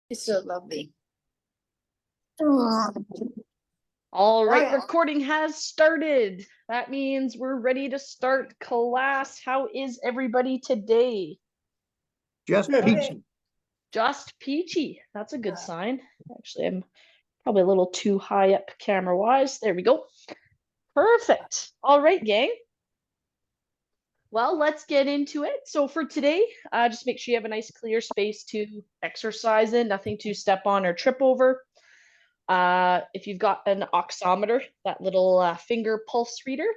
It's so lovely. All right, recording has started. That means we're ready to start class. How is everybody today? Just peachy. Just peachy. That's a good sign. Actually, I'm probably a little too high up camera-wise. There we go. Perfect. All right, gang. Well, let's get into it. So for today, just make sure you have a nice clear space to exercise in, nothing to step on or trip over. If you've got an oximeter, that little finger pulse reader,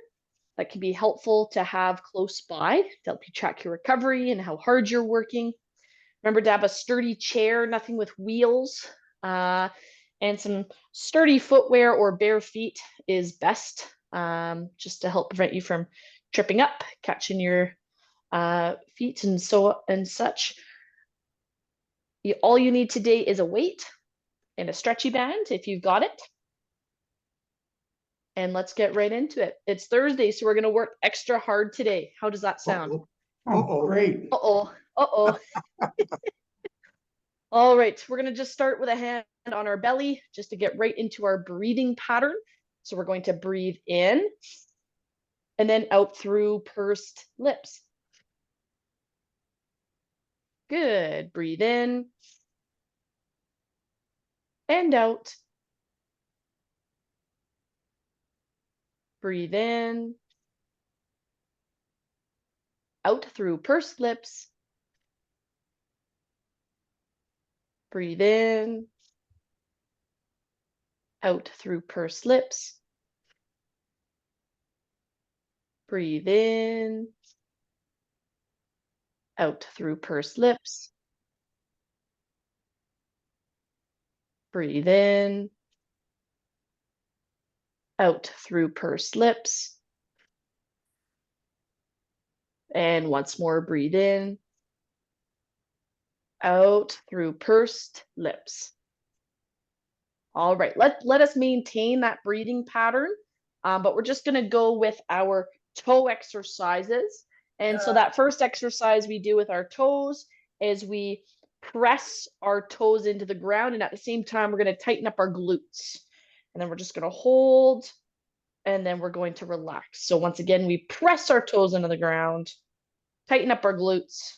that can be helpful to have close by to help you track your recovery and how hard you're working. Remember to have a sturdy chair, nothing with wheels, and some sturdy footwear or bare feet is best, just to help prevent you from tripping up, catching your feet and such. All you need today is a weight and a stretchy band if you've got it. And let's get right into it. It's Thursday, so we're going to work extra hard today. How does that sound? Uh-oh. Great. Uh-oh. Uh-oh. All right, we're going to just start with a hand on our belly just to get right into our breathing pattern. So we're going to breathe in and then out through pursed lips. Good. Breathe in and out. Breathe in, out through pursed lips. Breathe in, out through pursed lips. Breathe in, out through pursed lips. Breathe in, out through pursed lips. And once more, breathe in, out through pursed lips. All right, let us maintain that breathing pattern, but we're just going to go with our toe exercises. And so that first exercise we do with our toes is we press our toes into the ground, and at the same time, we're going to tighten up our glutes. And then we're just going to hold, and then we're going to relax. So once again, we press our toes into the ground, tighten up our glutes,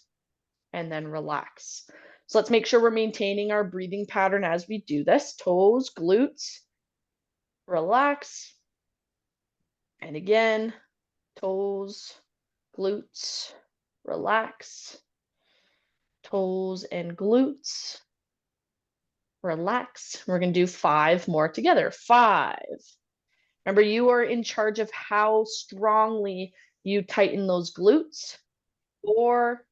and then relax. So let's make sure we're maintaining our breathing pattern as we do this. Toes, glutes, relax. And again, toes, glutes, relax. Toes and glutes, relax. We're going to do 5 more together. 5. Remember, you are in charge of how strongly you tighten those glutes. 4.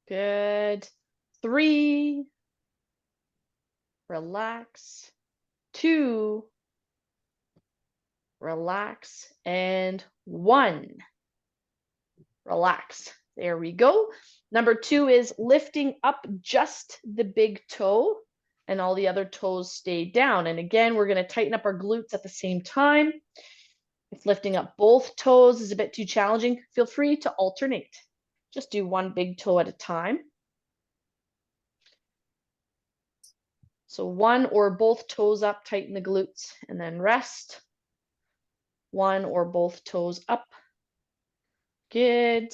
Good. 3. Relax. 2. Relax. And 1. Relax. There we go. Number 2 is lifting up just the big toe, and all the other toes stay down. And again, we're going to tighten up our glutes at the same time. If lifting up both toes is a bit too challenging, feel free to alternate. Just do one big toe at a time. So one or both toes up, tighten the glutes, and then rest. One or both toes up. Good.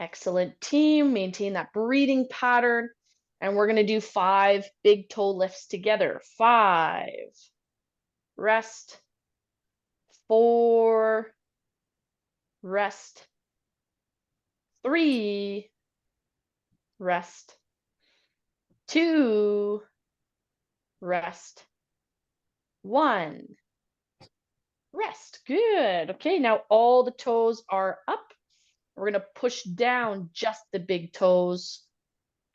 Excellent, team. Maintain that breathing pattern. And we're going to do 5 big toe lifts together. 5. Rest. 4. Rest. 3. Rest. 2. Rest. 1. Rest. Good. Okay, now all the toes are up. We're going to push down just the big toes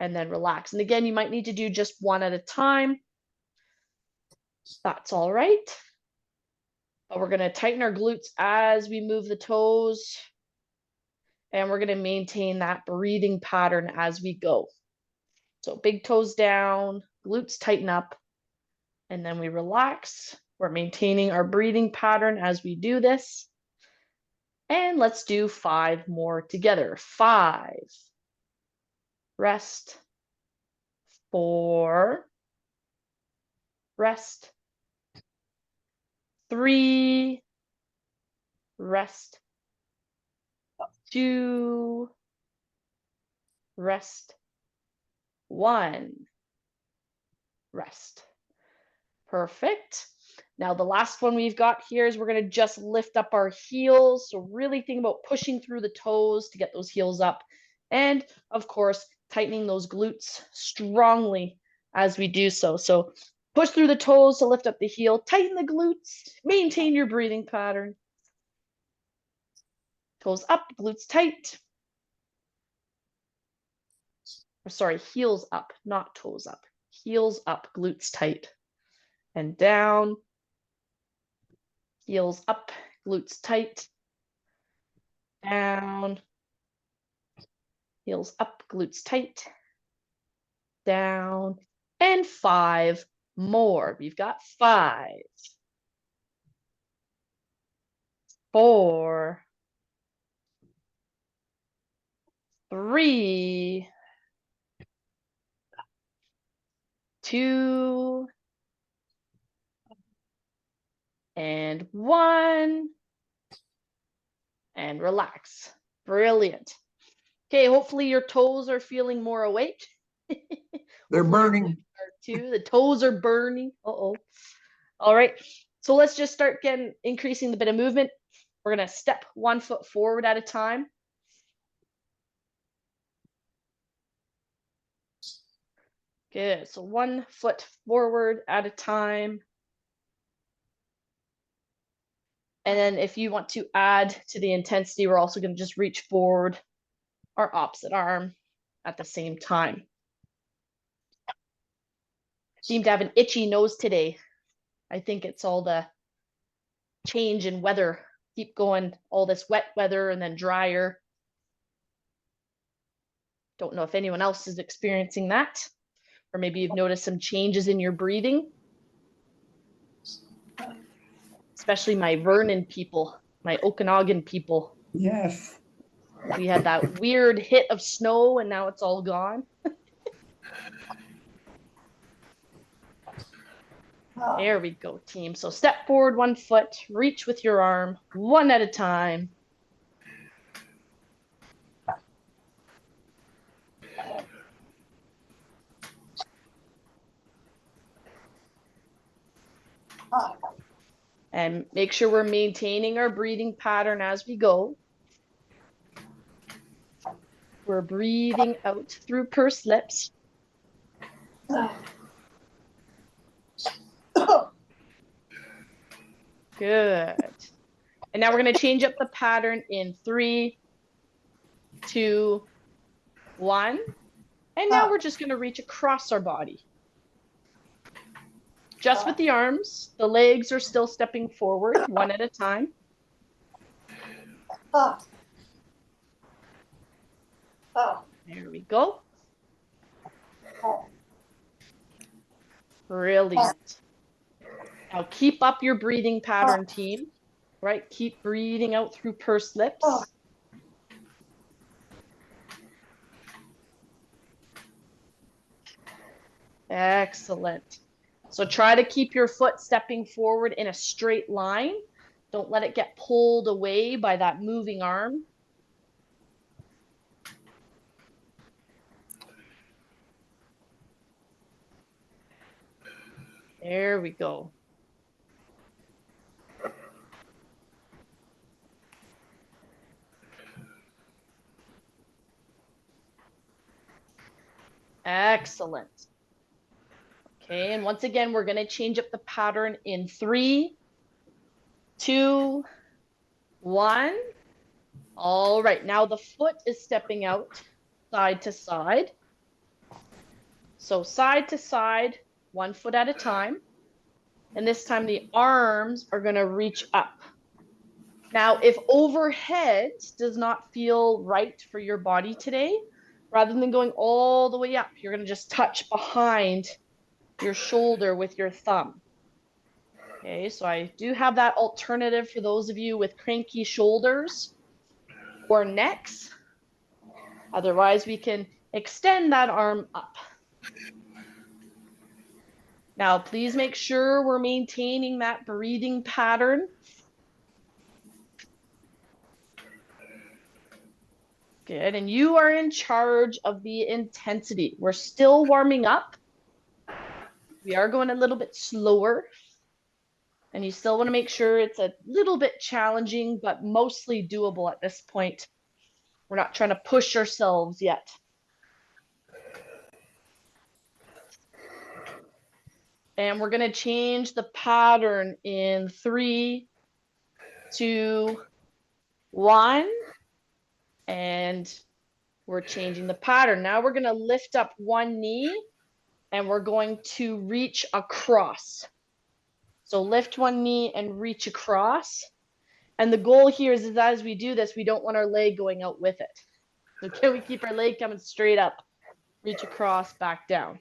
and then relax. And again, you might need to do just one at a time. That's all right. But we're going to tighten our glutes as we move the toes. And we're going to maintain that breathing pattern as we go. So big toes down, glutes tighten up, and then we relax. We're maintaining our breathing pattern as we do this. And let's do 5 more together. 5. rest, 4, rest, 3, rest, 2, rest, 1, rest. Perfect. Now the last one we've got here is we're going to just lift up our heels. So really think about pushing through the toes to get those heels up. And of course, tightening those glutes strongly as we do so. So push through the toes to lift up the heel, tighten the glutes, maintain your breathing pattern. Toes up, glutes tight. Or sorry, heels up, not toes up. Heels up, glutes tight. And down. Heels up, glutes tight. Down. Heels up, glutes tight. Down. And 5 more. We've got 5. 4. 3. 2. And 1. And relax. Brilliant. Okay, hopefully your toes are feeling more awake. They're burning. Too. The toes are burning. Uh-oh. All right. So let's just start increasing the bit of movement. We're going to step 1 foot forward at a time. Good. So 1 foot forward at a time. And then if you want to add to the intensity, we're also going to just reach forward our opposite arm at the same time. Seem to have an itchy nose today. I think it's all the change in weather. Keep going, all this wet weather and then drier. Don't know if anyone else is experiencing that, or maybe you've noticed some changes in your breathing. Especially my Vernon people, my Okanagan people. Yes. We had that weird hit of snow and now it's all gone. There we go, team. So step forward 1 foot, reach with your arm, 1 at a time. And make sure we're maintaining our breathing pattern as we go. We're breathing out through pursed lips. Good. And now we're going to change up the pattern in 3, 2, 1. And now we're just going to reach across our body. Just with the arms. The legs are still stepping forward 1 at a time. There we go. Brilliant. Now keep up your breathing pattern, team. Right? Keep breathing out through pursed lips. Excellent. So try to keep your foot stepping forward in a straight line. Don't let it get pulled away by that moving arm. There we go. Excellent. Okay, and once again, we're going to change up the pattern in 3, 2, 1. All right, now the foot is stepping out side to side. So side to side, 1 foot at a time. And this time the arms are going to reach up. Now, if overhead does not feel right for your body today, rather than going all the way up, you're going to just touch behind your shoulder with your thumb. Okay, so I do have that alternative for those of you with cranky shoulders or necks. Otherwise, we can Extend that arm up. Now, please make sure we're maintaining that breathing pattern. Good, and you are in charge of the intensity. We're still warming up. We are going a little bit slower. And you still want to make sure it's a little bit challenging, but mostly doable at this point. We're not trying to push ourselves yet. And we're going to change the pattern in 3, 2, 1. And we're changing the pattern. Now we're going to lift up one knee and we're going to reach across. So lift one knee and reach across. And the goal here is that as we do this, we don't want our leg going out with it. So can we keep our leg coming straight up? Reach across, back down.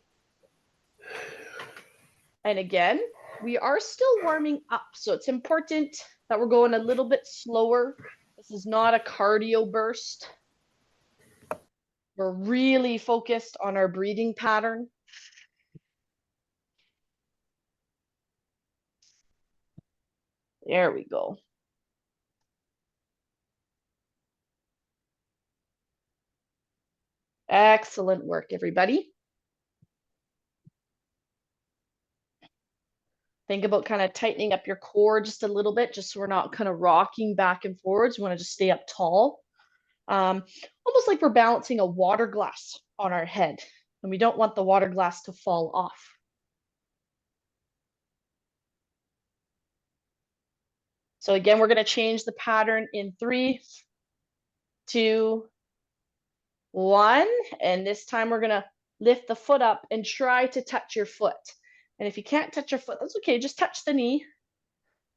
And again, we are still warming up. So it's important that we're going a little bit slower. This is not a cardio burst. We're really focused on our breathing pattern. There we go. Excellent work, everybody. Think about kind of tightening up your core just a little bit, just so we're not kind of rocking back and forwards. We want to just stay up tall. Almost like we're balancing a water glass on our head, and we don't want the water glass to fall off. So again, we're going to change the pattern in 3, 2, 1. And this time we're going to lift the foot up and try to touch your foot. And if you can't touch your foot, that's okay. Just touch the knee.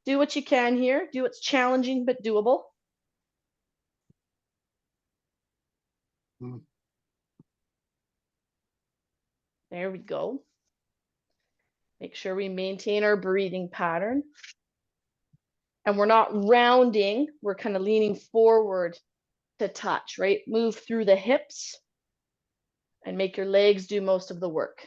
Do what you can here. Do what's challenging but doable. There we go. Make sure we maintain our breathing pattern. And we're not rounding. We're kind of leaning forward to touch, right? Move through the hips and make your legs do most of the work.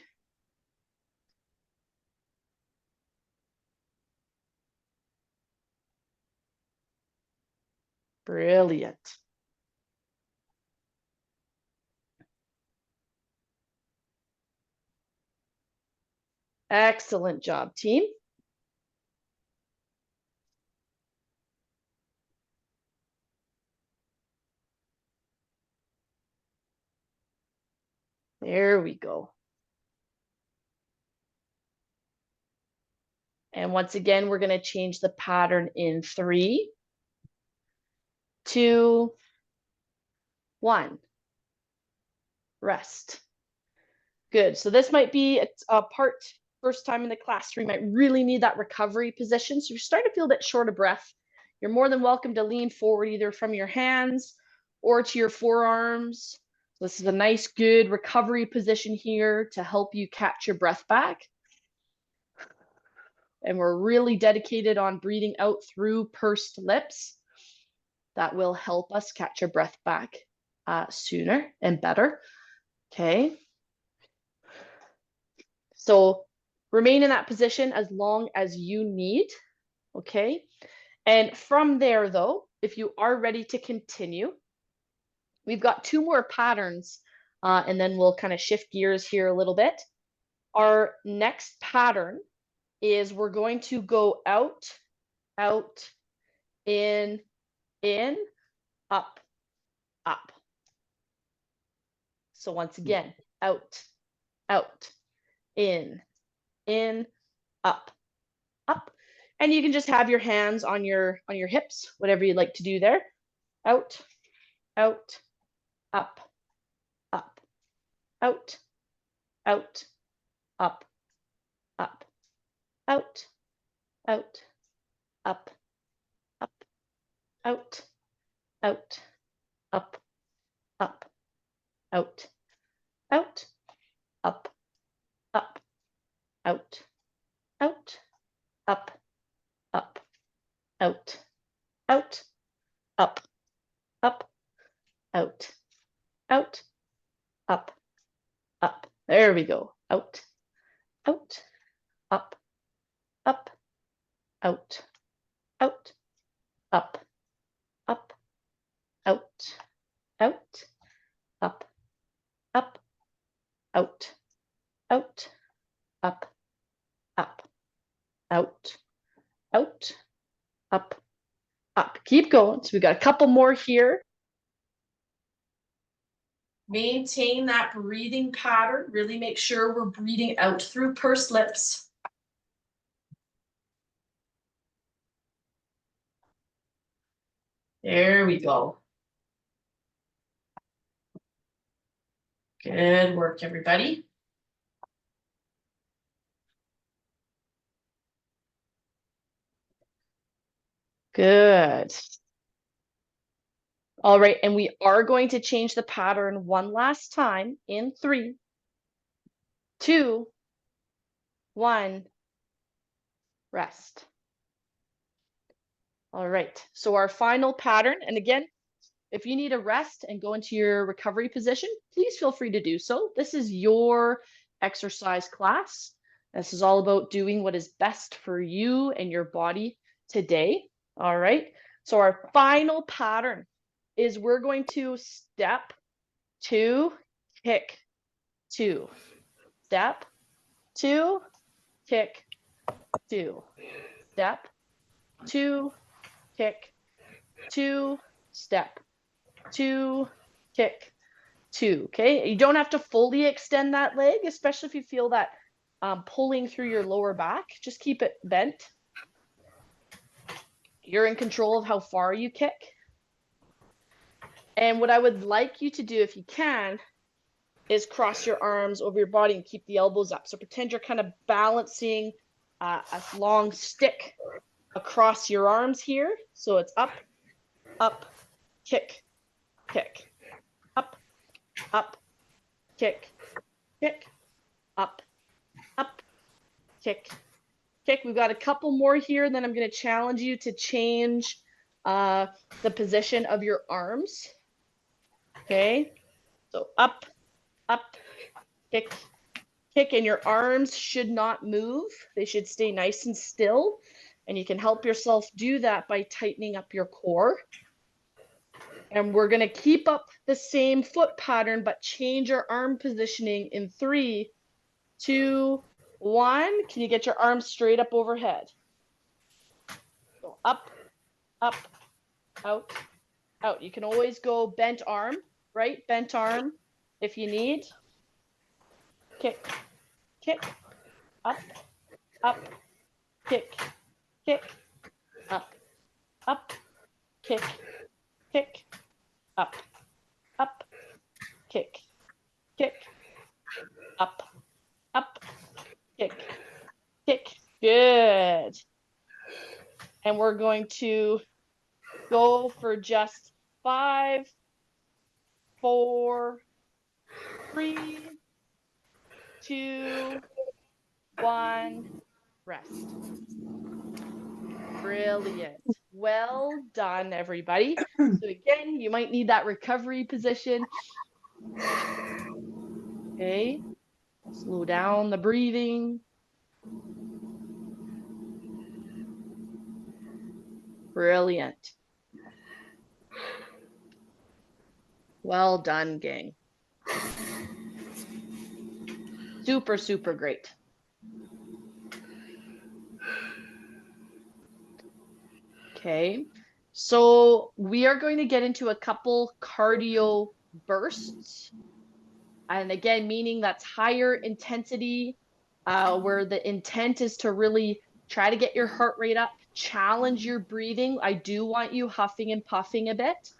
Brilliant. Excellent job, team. There we go. And once again, we're going to change the pattern in 3, 2, 1. Rest. Good. So this might be a part first time in the class where you might really need that recovery position. So if you're starting to feel a bit short of breath, you're more than welcome to lean forward either from your hands or to your forearms. So this is a nice, good recovery position here to help you catch your breath back. And we're really dedicated on breathing out through pursed lips. That will help us catch our breath back sooner and better. Okay. So remain in that position as long as you need. Okay. And from there, though, if you are ready to continue, we've got 2 more patterns, and then we'll kind of shift gears here a little bit. Our next pattern is we're going to go out, out, in, up, up. So once again, out, out, in, up, up. And you can just have your hands on your hips, whatever you'd like to do there. Out, out, up, up, out, out, up, up, out, out, up, up, out, out, up, up, out, out, up, up, out, out, up, up, out, out, up, up, out, out, up, There we go. Out, out, up, up, out, out, up, up, out, out, up, up, out, out, up, up, out, out, up, up. Keep going. So we got a couple more here. Maintain that breathing pattern. Really make sure we're breathing out through pursed lips. There we go. Good work, everybody. Good. All right, and we are going to change the pattern one last time in 3, 2, 1, rest. All right, so our final pattern, and again, if you need a rest and go into your recovery position, please feel free to do so. This is your exercise class. This is all about doing what is best for you and your body today. All right, so our final pattern is we're going to step 2, kick 2, step 2, kick 2, step 2, kick 2, step 2, kick 2. Okay, you don't have to fully extend that leg, especially if you feel that pulling through your lower back. Just keep it bent. You're in control of how far you kick. And what I would like you to do, if you can, is cross your arms over your body and keep the elbows up. So pretend you're kind of balancing a long stick across your arms here. So it's up, up, kick, kick, up, up, kick, kick, up, up, kick, kick. We've got a couple more here, and then I'm going to challenge you to change the position of your arms. Okay, so up, up, kick, kick, and your arms should not move. They should stay nice and still, and you can help yourself do that by tightening up your core. And we're going to keep up the same foot pattern, but change your arm positioning in 3, 2, 1. Can you get your arms straight up overhead? So up, up, out, out. You can always go bent arm, right? Bent arm if you need. Kick, kick, up, up, kick, kick, up, up, kick, kick, up, up, kick, kick, up, up, kick, kick. Good. And we're going to go for just 5, 4, 3, 2, 1, rest. Brilliant. Well done, everybody. So again, you might need that recovery position. Okay. Slow down the breathing. Brilliant. Well done, gang. Super, super great. Okay, so we are going to get into a couple cardio bursts. And again, meaning that's higher intensity, where the intent is to really try to get your heart rate up, challenge your breathing. I do want you huffing and puffing a bit.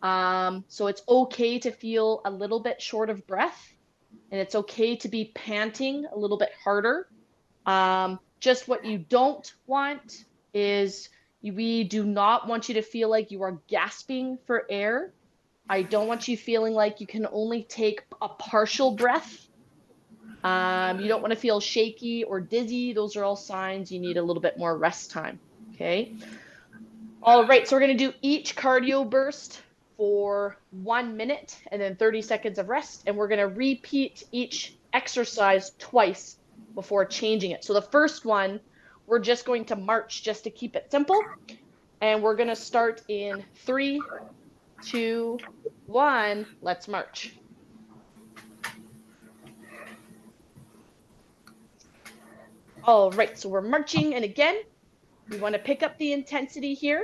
So it's okay to feel a little bit short of breath, and it's okay to be panting a little bit harder. Just what you don't want is we do not want you to feel like you are gasping for air. I don't want you feeling like you can only take a partial breath. You don't want to feel shaky or dizzy. Those are all signs you need a little bit more rest time. Okay. All right. So we're going to do each cardio burst for 1 minute and then 30 seconds of rest. And we're going to repeat each exercise twice before changing it. So the first one, we're just going to march just to keep it simple. And we're going to start in 3, 2, 1. Let's march. All right, so we're marching. And again, we want to pick up the intensity here.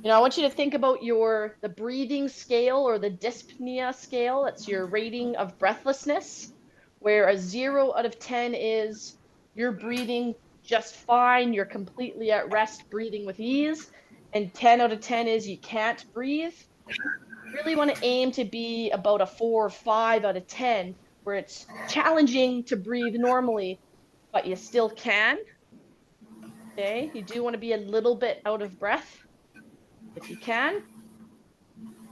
I want you to think about the breathing scale or the dyspnea scale. That's your rating of breathlessness, where a 0 out of 10 is you're breathing just fine, you're completely at rest, breathing with ease, and 10 out of 10 is you can't breathe. Really want to aim to be about a 4 or 5 out of 10, where it's challenging to breathe normally, but you still can. Okay, you do want to be a little bit out of breath if you can.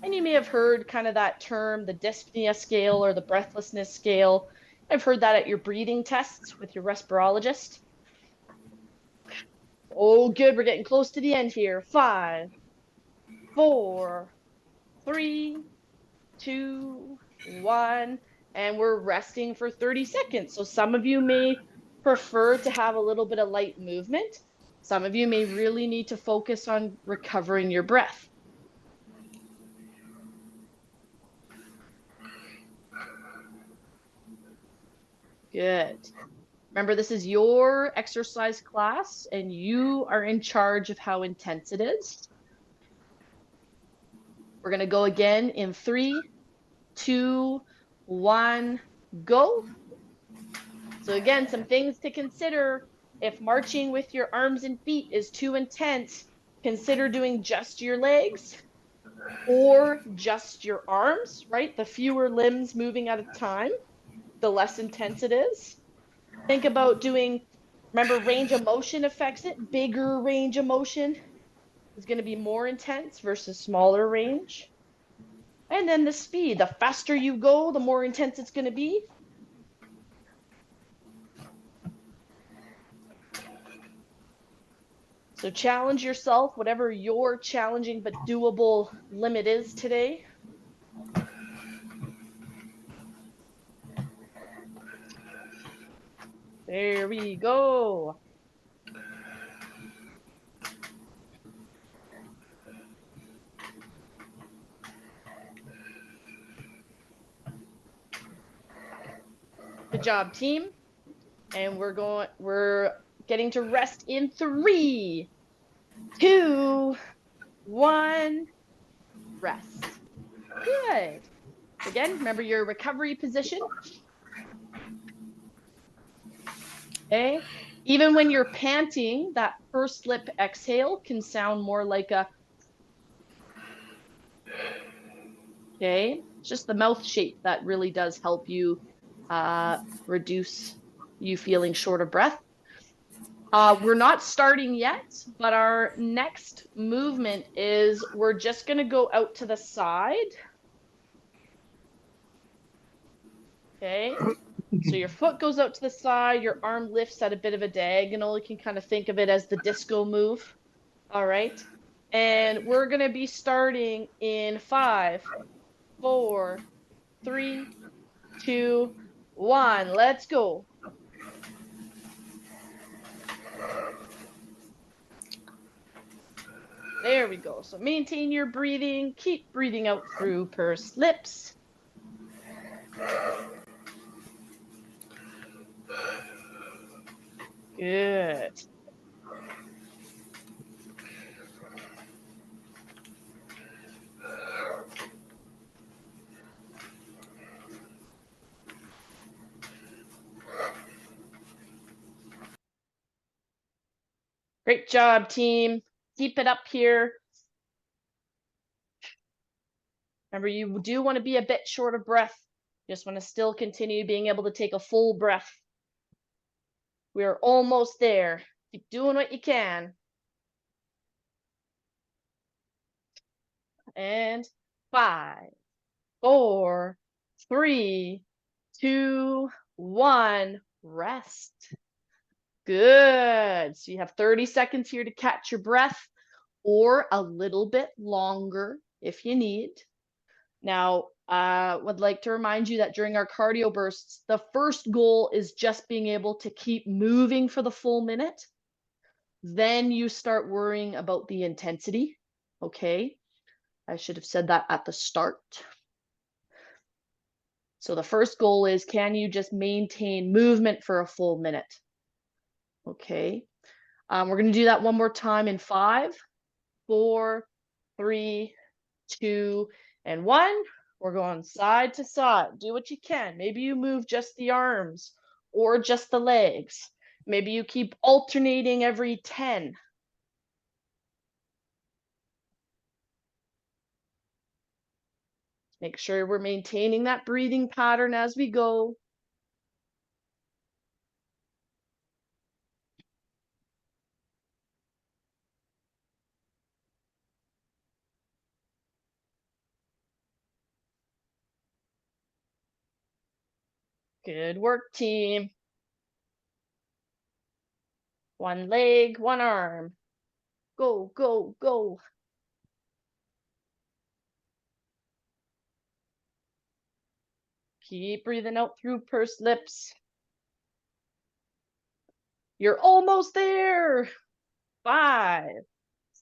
And you may have heard kind of that term, the dyspnea scale or the breathlessness scale. I've heard that at your breathing tests with your respirologist. Oh, good. We're getting close to the end here. 5, 4, 3, 2, 1. And we're resting for 30 seconds. So some of you may prefer to have a little bit of light movement. Some of you may really need to focus on recovering your breath. Good. Remember, this is your exercise class and you are in charge of how intense it is. We're going to go again in 3, 2, 1, go. So again, some things to consider. If marching with your arms and feet is too intense, consider doing just your legs or just your arms, right? The fewer limbs moving at a time, the less intense it is. Think about doing, remember, range of motion affects it. Bigger range of motion is going to be more intense versus smaller range. And then the speed, the faster you go, the more intense it's going to be. So challenge yourself, whatever your challenging but doable limit is today. There we go. Good job, team. And we're getting to rest in 3, 2, 1, rest. Good. Again, remember your recovery position. Okay. Even when you're panting, that first lip exhale can sound more like a, okay, it's just the mouth shape that really does help you reduce you feeling short of breath. We're not starting yet, but our next movement is we're just going to go out to the side. Okay. So your foot goes out to the side, your arm lifts at a bit of a diagonal. You can kind of think of it as the disco move. All right. And we're going to be starting in 5, 4, 3, 2, 1. Let's go. There we go. So maintain your breathing. Keep breathing out through pursed lips. Good. Great job, team. Keep it up here. Remember, you do want to be a bit short of breath. Just want to still continue being able to take a full breath. We're almost there. Keep doing what you can. And 5, 4, 3, 2, 1. Rest. Good. So you have 30 seconds here to catch your breath, or a little bit longer if you need. Now, Would like to remind you that during our cardio bursts, the first goal is just being able to keep moving for the full minute. Then you start worrying about the intensity. Okay. I should have said that at the start. So the first goal is, can you just maintain movement for a full minute? Okay. We're going to do that one more time in 5, 4, 3, 2, and 1. We're going side to side. Do what you can. Maybe you move just the arms or just the legs. Maybe you keep alternating every 10. Make sure we're maintaining that breathing pattern as we go. Good work, team. One leg, one arm. Go, go, go. Keep breathing out through pursed lips. You're almost there. 5,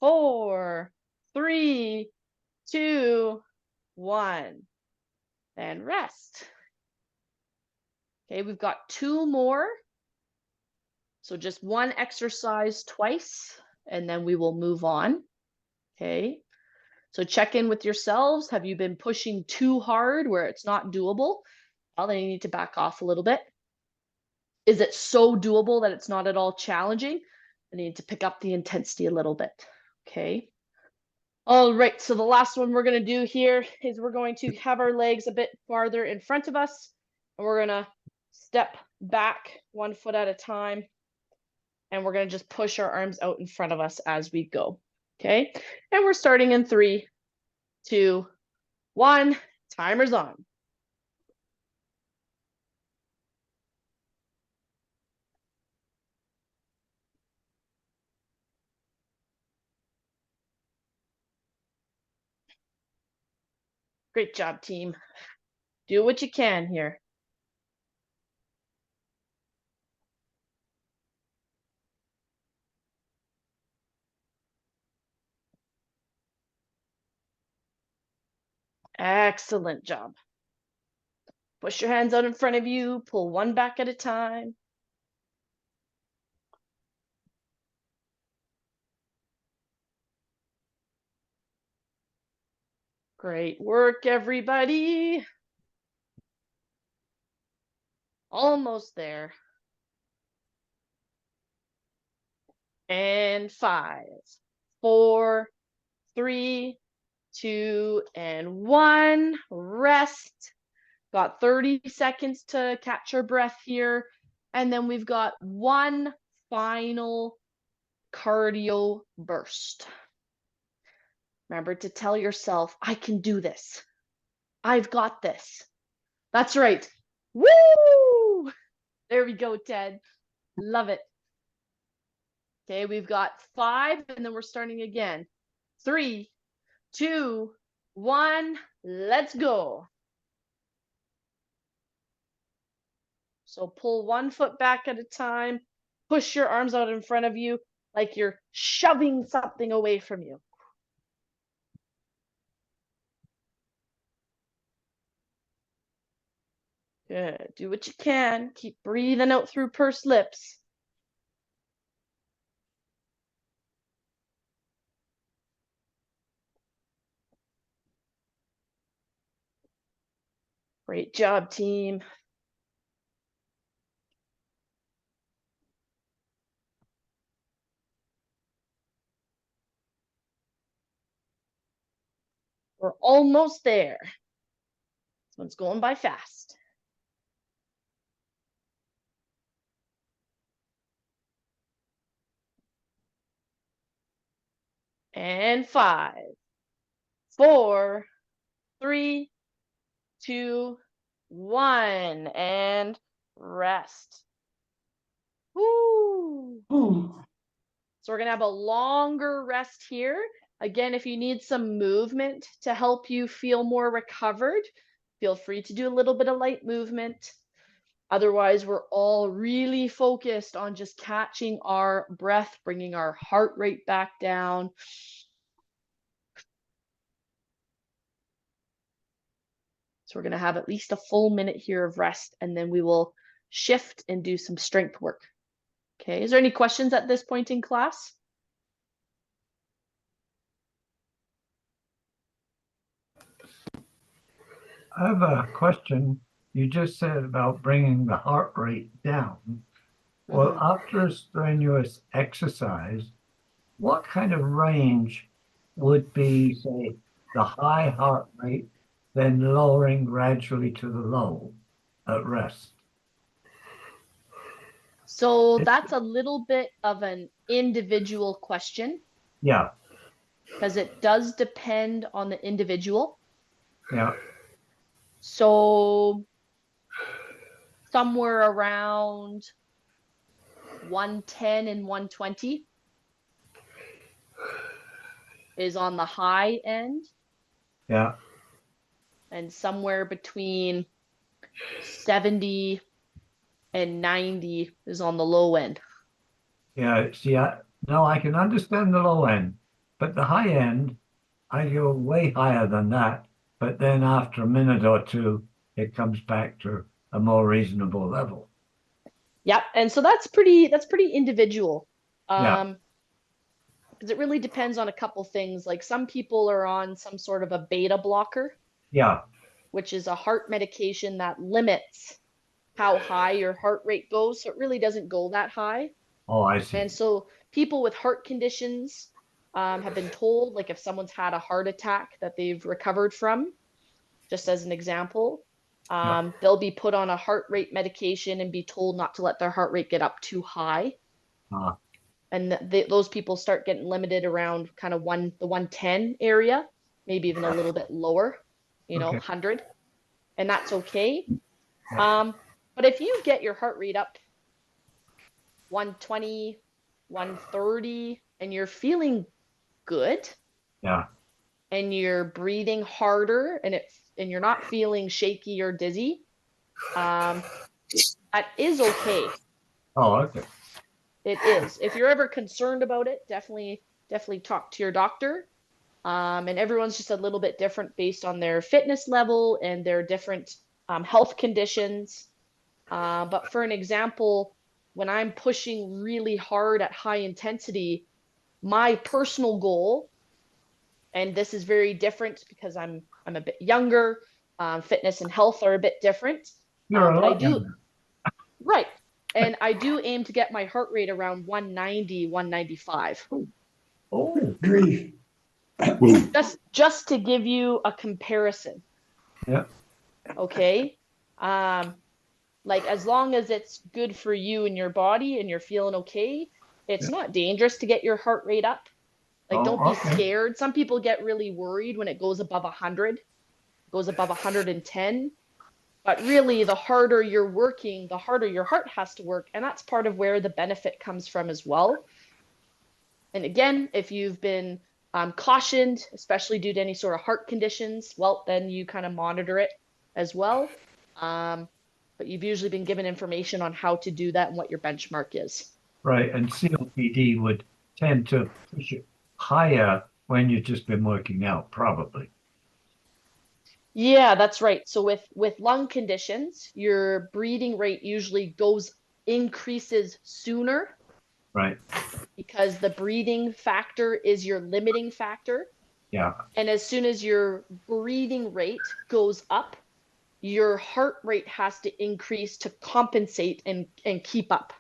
4, 3, 2, 1. And rest. Okay, we've got 2 more. So just one exercise twice, and then we will move on. Okay. So check in with yourselves. Have you been pushing too hard where it's not doable? Well, then you need to back off a little bit. Is it so doable that it's not at all challenging? I need to pick up the intensity a little bit. Okay. All right. So the last one we're going to do here is we're going to have our legs a bit farther in front of us. And we're going to step back 1 foot at a time. And we're going to just push our arms out in front of us as we go. Okay. And we're starting in 3, 2, 1. Timer's on. Great job, team. Do what you can here. Excellent job. Push your hands out in front of you. Pull one back at a time. Great work, everybody. Almost there. And 5, 4, 3, 2, and 1. Rest. Got 30 seconds to catch our breath here. And then we've got one final cardio burst. Remember to tell yourself, I can do this. I've got this. That's right. Woo! There we go, Ted. Love it. Okay, we've got 5, and then we're starting again. 3, 2, 1, let's go. So pull 1 foot back at a time. Push your arms out in front of you like you're shoving something away from you. Good. Do what you can. Keep breathing out through pursed lips. Great job, team. We're almost there. This one's going by fast. And 5, 4, 3, 2, 1, and rest. Woo! So we're gonna have a longer rest here. Again, if you need some movement to help you feel more recovered, Feel free to do a little bit of light movement. Otherwise, we're all really focused on just catching our breath, bringing our heart rate back down. So we're going to have at least a full minute here of rest, and then we will shift and do some strength work. Okay, is there any questions at this point in class? I have a question. You just said about bringing the heart rate down. Well, after a strenuous exercise, what kind of range would be, say, the high heart rate, then lowering gradually to the low at rest? So that's a little bit of an individual question Yeah, because it does depend on the individual. yeah, So somewhere around 110 and 120 is on the high end, yeah, and somewhere between 70 and 90 is on the low end. yeah. See, no, I can understand the low end, but the high end, I go way higher than that. But then after a minute or two, it comes back to a more reasonable level. Yep, and so that's pretty individual. Yeah, Because it really depends on a couple things. Like some people are on some sort of a beta blocker, yeah. which is a heart medication that limits how high your heart rate goes. So it really doesn't go that high. Oh, I see. And so people with heart conditions have been told, like if someone's had a heart attack that they've recovered from, just as an example, Yeah. they'll be put on a heart rate medication and be told not to let their heart rate get up too high. Uh, And those people start getting limited around kind of the 110 area, maybe even a little bit lower, okay. 100, and that's okay. Yeah. But if you get your heart rate up 120, 130, and you're feeling good, Yeah. and you're breathing harder, and you're not feeling shaky or dizzy, that is okay. Oh, okay. It is. If you're ever concerned about it, definitely talk to your doctor. And everyone's just a little bit different based on their fitness level and their different health conditions. But for an example, when I'm pushing really hard at high intensity, my personal goal, and this is very different because I'm a bit younger, fitness and health are a bit different. You're a But I lot do, younger. right. And I do aim to get my heart rate around 190, 195. Oh, grief. Just to give you a comparison. Yeah. Okay. Like as long as it's good for you and your body and you're feeling okay, it's Yeah. not dangerous to get your heart rate up. Like don't Oh, be okay. scared. Some people get really worried when it goes above 100, goes above 110. But really, the harder you're working, the harder your heart has to work. And that's part of where the benefit comes from as well. And again, if you've been cautioned, especially due to any sort of heart conditions, well, then you kind of monitor it as well. But you've usually been given information on how to do that and what your benchmark is. Right. And COPD would tend to push it higher when you've just been working out, probably. Yeah, that's right. So with lung conditions, your breathing rate usually increases sooner Right. because the breathing factor is your limiting factor. Yeah. And as soon as your breathing rate goes up, your heart rate has to increase to compensate and keep up.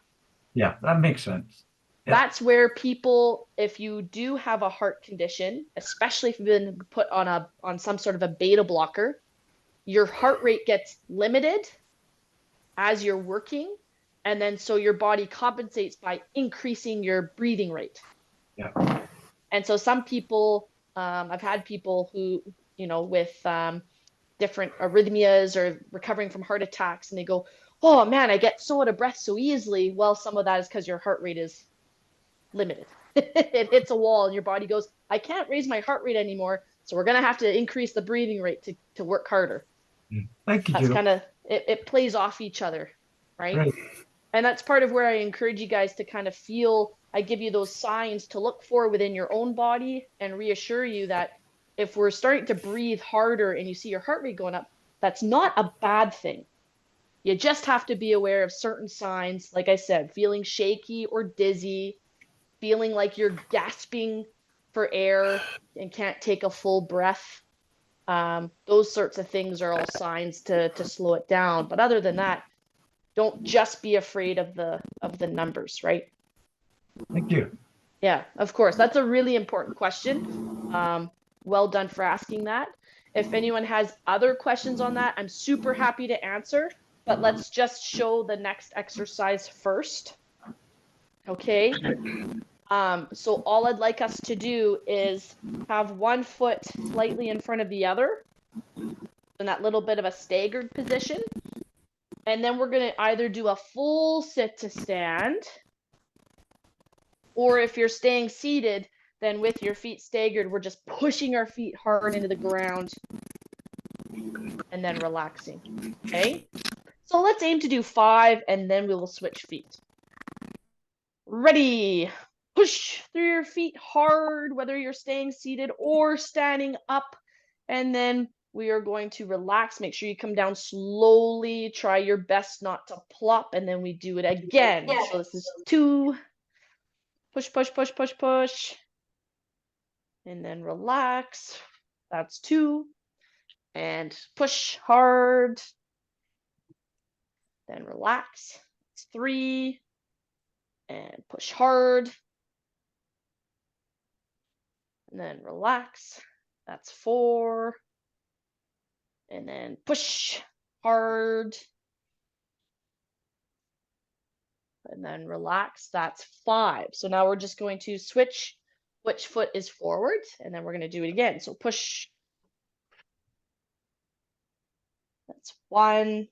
Yeah. That makes sense. Yeah. That's where people, if you do have a heart condition, especially if you've been put on some sort of a beta blocker, your heart rate gets limited as you're working, and then so your body compensates by increasing your breathing rate. Yeah. And so some people, I've had people who, with different arrhythmias or recovering from heart attacks, and they go, "Oh man, I get so out of breath so easily." Well, some of that is because your heart rate is limited. It hits a wall, and your body goes, "I can't raise my heart rate anymore, so we're gonna have to increase the breathing rate to work harder." Thank you, That's Jill. kind of, it plays off each other, right? Great. And that's part of where I encourage you guys to kind of feel, I give you those signs to look for within your own body and reassure you that if we're starting to breathe harder and you see your heart rate going up, that's not a bad thing. You just have to be aware of certain signs, like I said, feeling shaky or dizzy, feeling like you're gasping for air and can't take a full breath. Those sorts of things are all signs to slow it down. But other than that, don't just be afraid of the numbers, right? Thank you. Yeah, of course. That's a really important question. Well done for asking that. If anyone has other questions on that, I'm super happy to answer, but let's just show the next exercise first. Okay. So all I'd like us to do is have one foot slightly in front of the other in that little bit of a staggered position. And then we're going to either do a full sit to stand, or if you're staying seated, then with your feet staggered, we're just pushing our feet hard into the ground and then relaxing. Okay. So let's aim to do 5 and then we will switch feet. Ready. Push through your feet hard, whether you're staying seated or standing up. And then we are going to relax. Make sure you come down slowly. Try your best not to plop. And then we do it again. So this is 2. Push, push, push, push, push. And then relax. That's 2. And push hard. Then relax. It's 3. And push hard. And then relax. That's 4. And then push hard. And then relax. That's 5. So now we're just going to switch which foot is forward. And then we're going to do it again. So push. That's 1.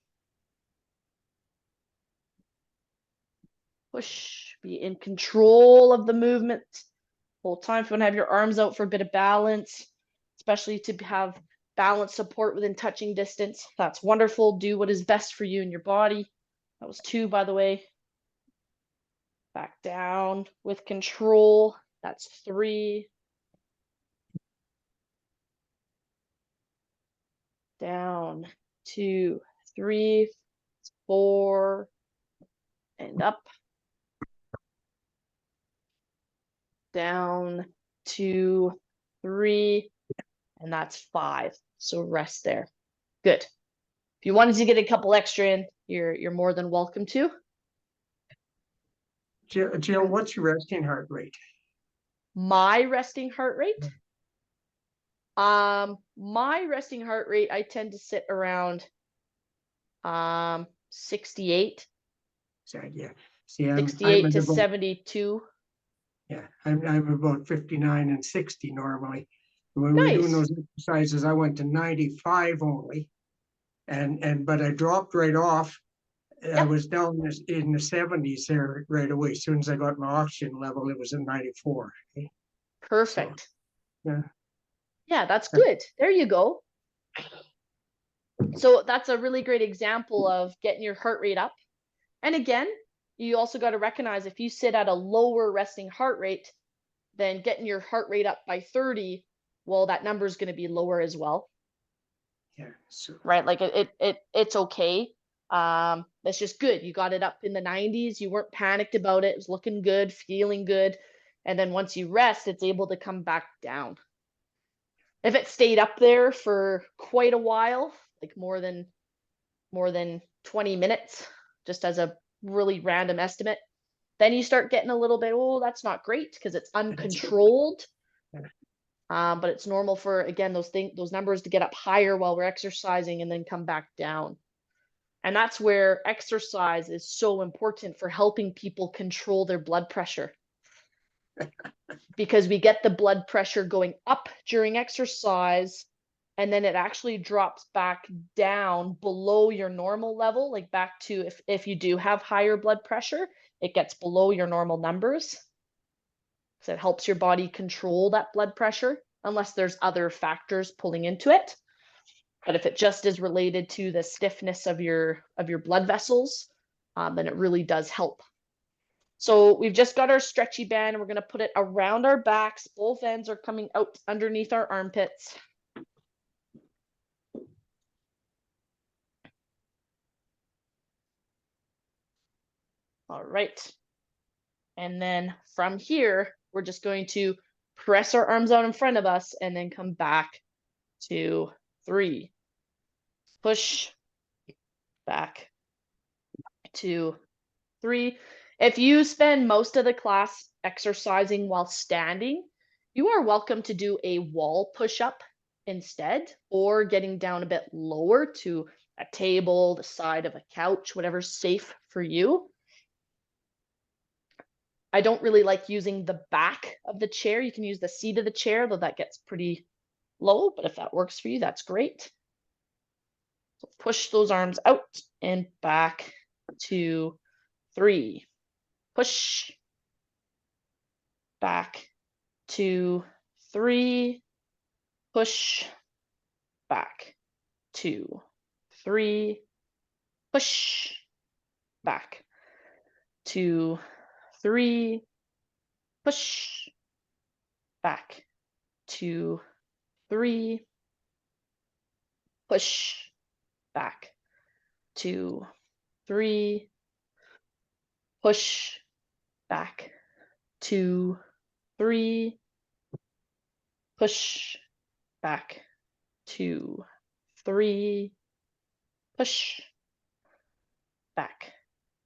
Push. Be in control of the movement whole time. If you want to have your arms out for a bit of balance, especially to have balance support within touching distance, that's wonderful. Do what is best for you and your body. That was 2, by the way. Back down with control. That's 3. Down, 2, 3, 4, and up. Down, 2, 3, and that's 5. So rest there. Good. If you wanted to get a couple extra in, you're more than welcome to. Jill, what's your resting heart rate? My resting heart rate? My resting heart rate, I tend to sit around 68. So, yeah. See, I'm 68 to about, 72. yeah, I'm about 59 and 60 normally. When we were doing Nice. those exercises, I went to 95 only, but I dropped right off. I Yep. was down in the 70s there right away. As soon as I got my oxygen level, it was at 94. Okay? Perfect. Yeah. Yeah, that's good. There you go. So that's a really great example of getting your heart rate up. And again, you also got to recognize if you sit at a lower resting heart rate, then getting your heart rate up by 30, well, that number is going to be lower as well. Yeah. So, Right? Like it's okay. That's just good. You got it up in the 90s. You weren't panicked about it. It was looking good, feeling good. And then once you rest, it's able to come back down. If it stayed up there for quite a while, like more than 20 minutes, just as a really random estimate, then you start getting a little bit, oh, that's not great because it's uncontrolled. But it's normal for, again, those numbers to get up higher while we're exercising and then come back down. And that's where exercise is so important for helping people control their blood pressure. Because we get the blood pressure going up during exercise, and then it actually drops back down below your normal level, like back to if you do have higher blood pressure, it gets below your normal numbers. So it helps your body control that blood pressure, unless there's other factors pulling into it. But if it just is related to the stiffness of your blood vessels, then it really does help. So we've just got our stretchy band, and we're going to put it around our backs. Both ends are coming out underneath our armpits. All right. And then from here, we're just going to press our arms out in front of us and then come back to 3. Push back to 3. If you spend most of the class exercising while standing, you are welcome to do a wall push-up instead, or getting down a bit lower to a table, the side of a couch, whatever's safe for you. I don't really like using the back of the chair. You can use the seat of the chair, though that gets pretty low, but if that works for you, that's great. So push those arms out and back to 3. Push back to 3. Push back to 3. Push back to 3. Push back to 3. Push back to 3. Push back to 3. Push back to 3. Push back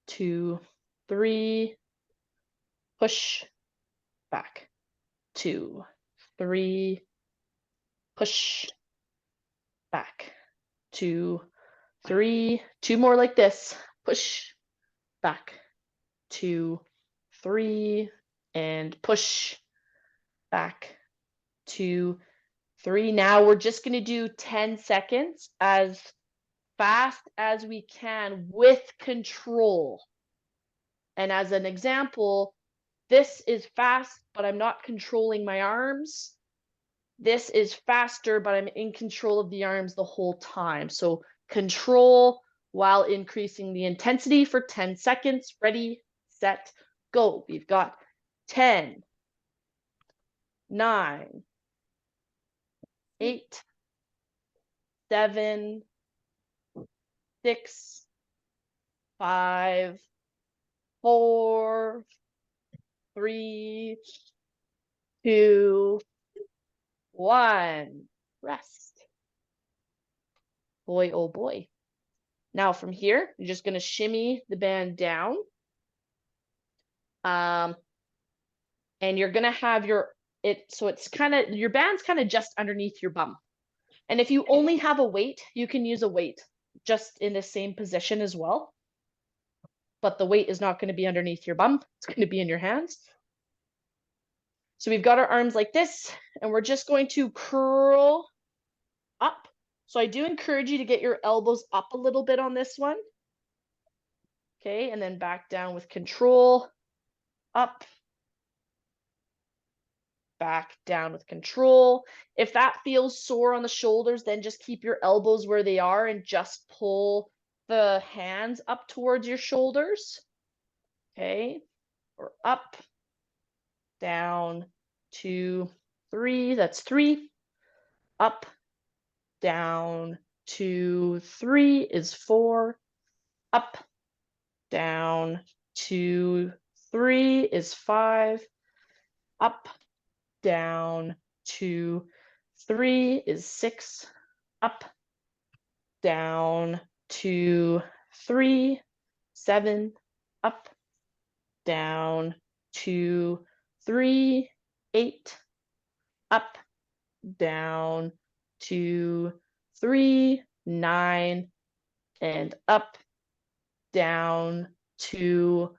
to 3. Push back to 3. Push back to 3. 2 more like this. Push back to 3 and push back to 3. Now we're just going to do 10 seconds as fast as we can with control. And as an example, this is fast, but I'm not controlling my arms. This is faster, but I'm in control of the arms the whole time. So control while increasing the intensity for 10 seconds. Ready, set, go. We've got 10, 9, 8, 7, 6, 5, 4, 3, 2, 1. Rest. Boy, oh boy. Now from here, you're just going to shimmy the band down. And you're going to have your band's kind of just underneath your bum. And if you only have a weight, you can use a weight just in the same position as well. But the weight is not going to be underneath your bum. It's going to be in your hands. So we've got our arms like this, and we're just going to curl up. So I do encourage you to get your elbows up a little bit on this one. Okay, and then back down with control. Up. Back down with control. If that feels sore on the shoulders, then just keep your elbows where they are and just pull the hands up towards your shoulders. Okay, or up, down, 2, 3. That's 3. Up, down, 2, 3 is 4. Up, down, 2, 3 is 5. Up, down, 2, 3 is 6. Up, down, 2, 3, 7. Up, down, 2, 3, 8. Up, down, 2, 3, 9. And up, down, 2,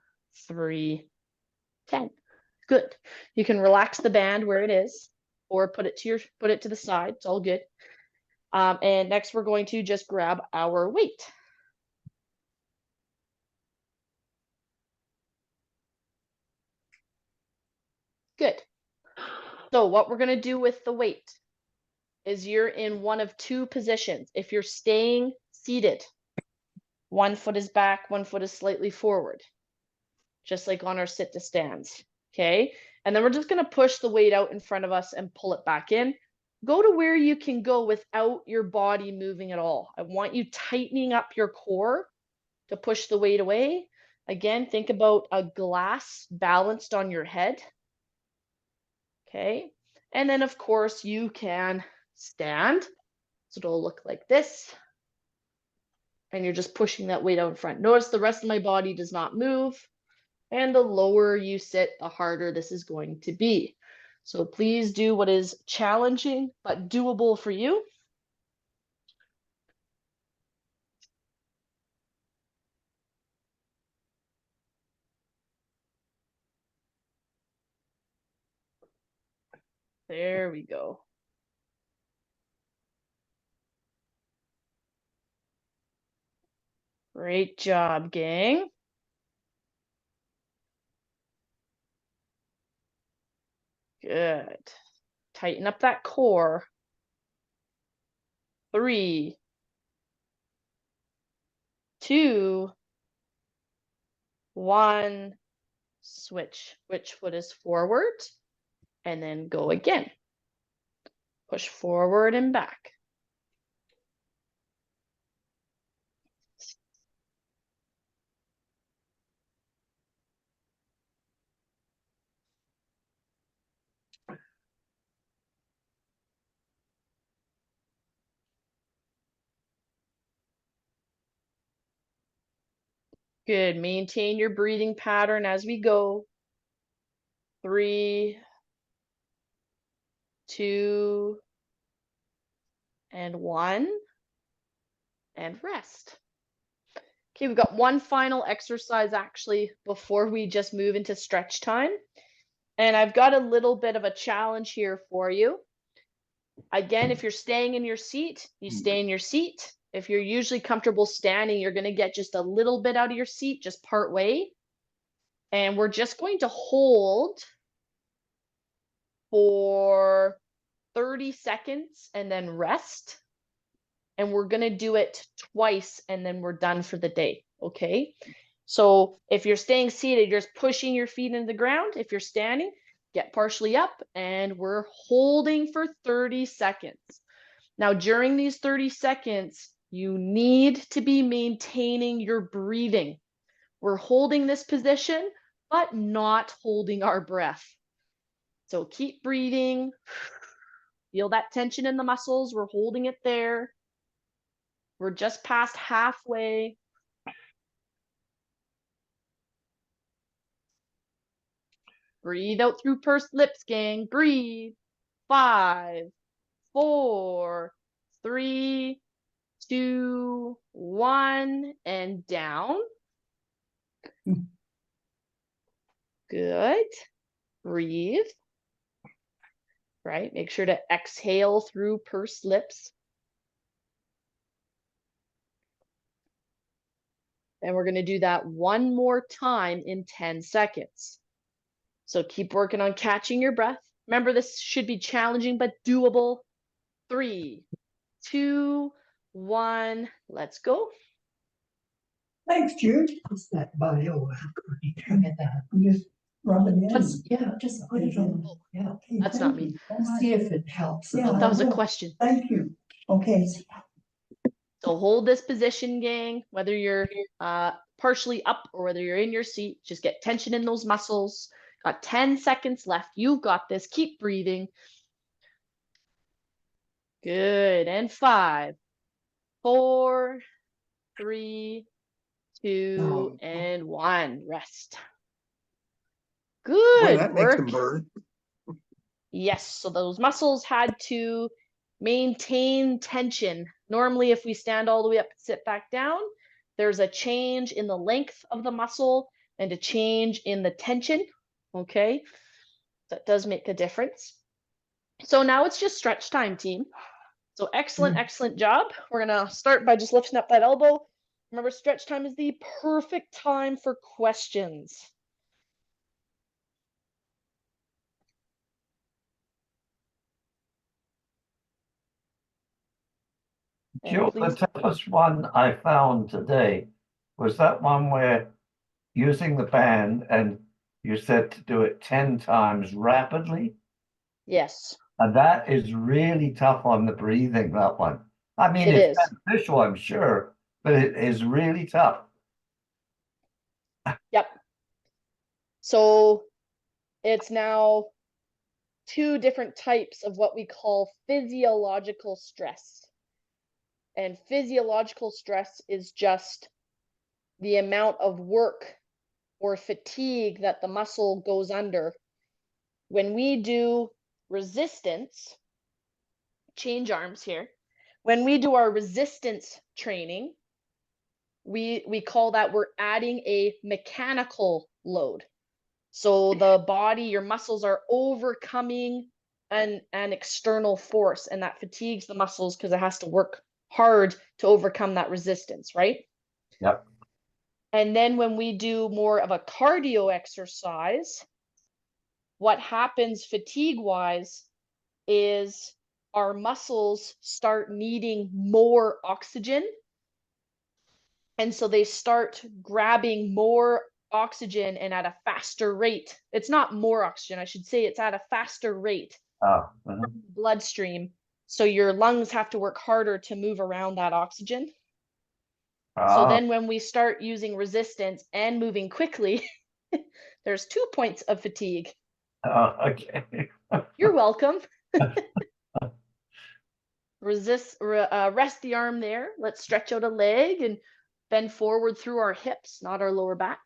3, 10. Good. You can relax the band where it is, or put it to the side. It's all good. And next we're going to just grab our weight. Good. So what we're going to do with the weight is you're in one of two positions. If you're staying seated, one foot is back, one foot is slightly forward, just like on our sit to stands. Okay. And then we're just going to push the weight out in front of us and pull it back in. Go to where you can go without your body moving at all. I want you tightening up your core to push the weight away. Again, think about a glass balanced on your head. Okay. And then, of course, you can stand. So it'll look like this. And you're just pushing that weight out in front. Notice the rest of my body does not move. And the lower you sit, the harder this is going to be. So please do what is challenging but doable for you. There we go. Great job, gang. Good. Tighten up that core. 3, 2, 1. Switch. Which foot is forward? And then go again. Push forward and back. Good. Maintain your breathing pattern as we go. 3, 2, and 1. And rest. Okay, we've got one final exercise actually before we just move into stretch time. And I've got a little bit of a challenge here for you. Again, if you're staying in your seat, you stay in your seat. If you're usually comfortable standing, you're going to get just a little bit out of your seat, just part way. And we're just going to hold for 30 seconds and then rest. And we're going to do it twice and then we're done for the day. Okay. So if you're staying seated, you're just pushing your feet into the ground. If you're standing, get partially up and we're holding for 30 seconds. Now, during these 30 seconds, you need to be maintaining your breathing. We're holding this position, but not holding our breath. So keep breathing. Feel that tension in the muscles. We're holding it there. We're just past halfway. Breathe out through pursed lips, gang. Breathe. 5, 4, 3, 2, 1, and down. Good. Breathe. Right. Make sure to exhale through pursed lips. And we're going to do that one more time in 10 seconds. So keep working on catching your breath. Remember, this should be challenging but doable. 3, 2, 1. Let's go. Thanks, Jude. What's that bio? Look at that. Just rub it in. Just put it in. Yeah. Okay, That's not me. See if it helps. Oh, that was a question. Thank you. Okay. So hold this position, gang, whether you're partially up or whether you're in your seat. Just get tension in those muscles. Got 10 seconds left. You've got this. Keep breathing. Good. And 5, 4, 3, 2, and 1. Rest. Good that work. makes them burn. Yes, so those muscles had to maintain tension. Normally, if we stand all the way up and sit back down, there's a change in the length of the muscle and a change in the tension. Okay, that does make a difference. So now it's just stretch time, team. So excellent, excellent job. We're gonna start by just lifting up that elbow. Remember, stretch time is the perfect time for questions. And Jill, the please, toughest one I found today was that one where using the band and you said to do it 10 times rapidly. yes, And that is really tough on the breathing, that one. I mean, it it's is. beneficial, I'm sure, but it is really tough. Yep. So it's now two different types of what we call physiological stress. And physiological stress is just the amount of work or fatigue that the muscle goes under. When we do resistance, change arms here. When we do our resistance training, we call that we're adding a mechanical load. So the body, your muscles are overcoming an external force, and that fatigues the muscles because it has to work hard to overcome that resistance, right? Yep. And then when we do more of a cardio exercise, what happens fatigue-wise is our muscles start needing more oxygen. And so they start grabbing more oxygen and at a faster rate. It's not more oxygen, I should say it's at a faster rate Oh, bloodstream. So your lungs have to work harder to move around that oxygen. So then when we start using resistance and moving quickly, there's 2 points of fatigue. okay. You're welcome. Rest the arm there. Let's stretch out a leg and bend forward through our hips, not our lower back.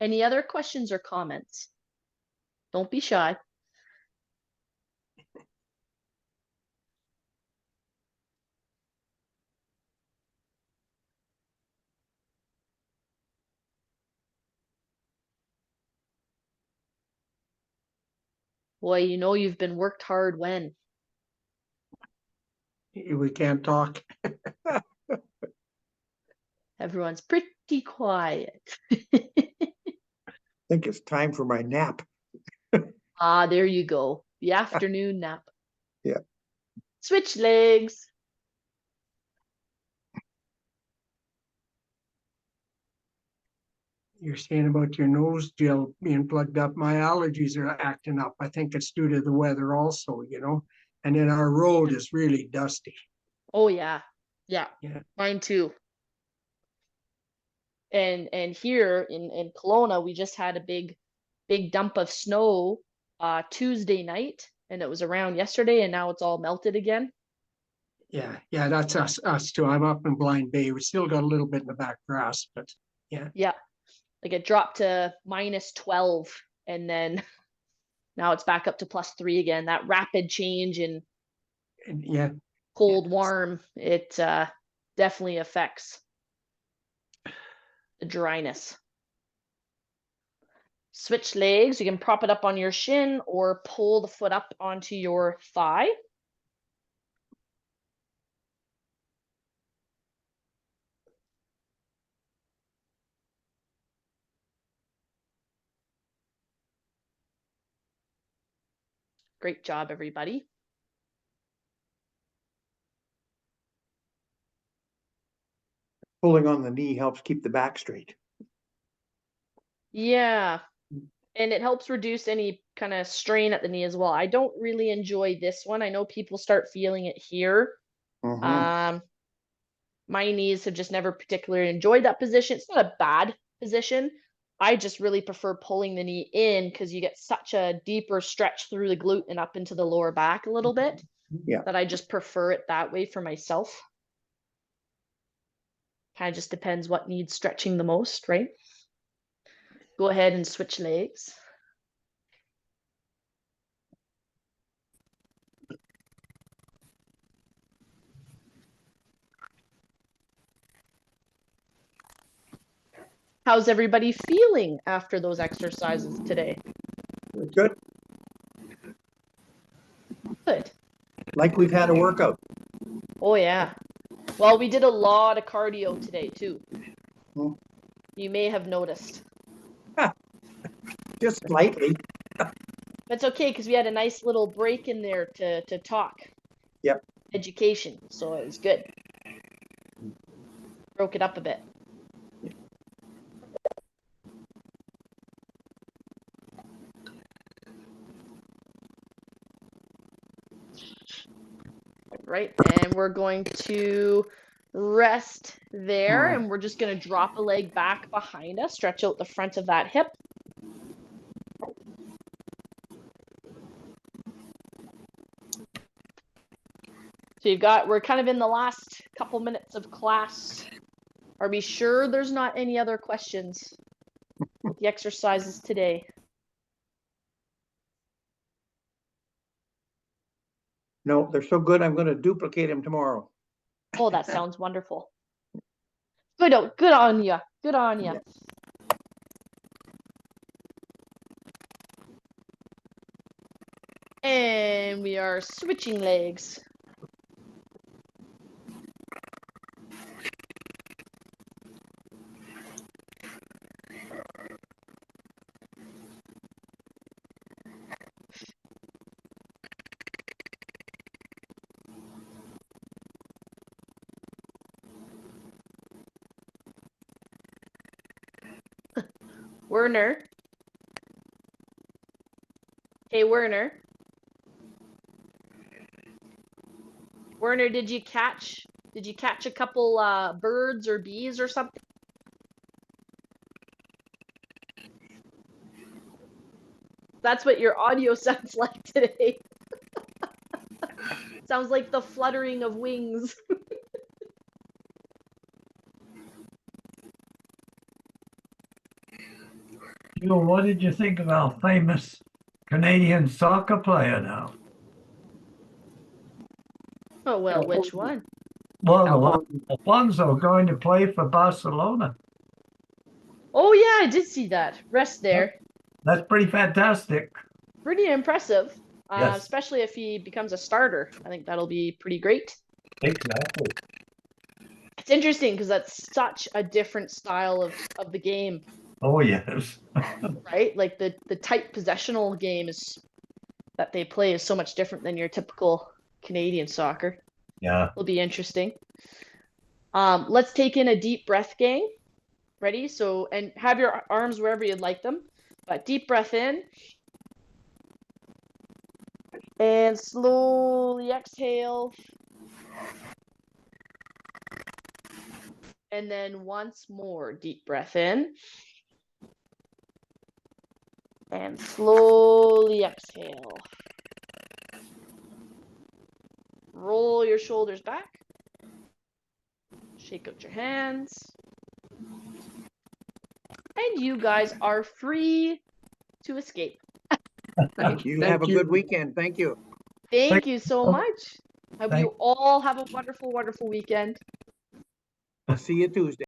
Any other questions or comments? Don't be shy. Boy, you know you've been worked hard when. We can't talk. Everyone's pretty quiet. Think it's time for my nap. Ah, there you go. The afternoon nap. Yeah. Switch legs. You're saying about your nose, Jill, being plugged up. My allergies are acting up. I think it's due to the weather also, you know, and then our road is really dusty. Oh yeah. Yeah. Yeah. Mine too. And here in Kelowna, we just had a big dump of snow Tuesday night, and it was around yesterday, and now it's all melted again. Yeah, that's us too. I'm up in Blind Bay. We still got a little bit in the back grass, but yeah. Yeah. Like it dropped to -12, and then now it's back up to +3 again. That rapid change in And yeah, cold, warm, it definitely affects the dryness. Switch legs. You can prop it up on your shin or pull the foot up onto your thigh. Great job, everybody. Pulling on the knee helps keep the back straight. Yeah. And it helps reduce any kind of strain at the knee as well. I don't really enjoy this one. I know people start feeling it here. Mhm. My knees have just never particularly enjoyed that position. It's not a bad position. I just really prefer pulling the knee in because you get such a deeper stretch through the glute and up into the lower back a little bit. Yeah. That I just prefer it that way for myself. Kind of just depends what needs stretching the most, right? Go ahead and switch legs. How's everybody feeling after those exercises today? Good. Good. Like we've had a workout. Oh yeah. Well, we did a lot of cardio today too. Hmm. You may have noticed. Just slightly. That's okay because we had a nice little break in there to talk. Yep. Education, so it was good. Broke it up a bit. Right, and we're going to rest there, and we're just going to drop a leg back behind us, stretch out the front of that hip. So we're kind of in the last couple minutes of class. Are we sure there's not any other questions with the exercises today? No, they're so good. I'm going to duplicate them tomorrow. Oh, that sounds wonderful. Good on you. Good on you. Yeah. And we are switching legs. Werner. Hey, Werner. Werner, did you catch a couple birds or bees or something? That's what your audio sounds like today. Sounds like the fluttering of wings. Joe, what did you think of our famous Canadian soccer player now? Oh, well, which one? Well, the one, Alfonso, going to play for Barcelona. Oh, yeah, I did see that. Rest there. That's pretty fantastic. Pretty impressive. Yes. Especially if he becomes a starter. I think that'll be pretty great. Exactly. It's interesting because that's such a different style of the game, Oh, yes. right? Like the tight possessional game that they play is so much different than your typical Canadian soccer. Yeah. It'll be interesting. Let's take in a deep breath, gang. Ready? So, and have your arms wherever you'd like them. But deep breath in. And slowly exhale. And then once more, deep breath in. And slowly exhale. Roll your shoulders back. Shake out your hands. And you guys are free to escape. You have a good weekend. Thank you. Thank you so much. Hope you all have a wonderful, wonderful weekend. I'll see you Tuesday.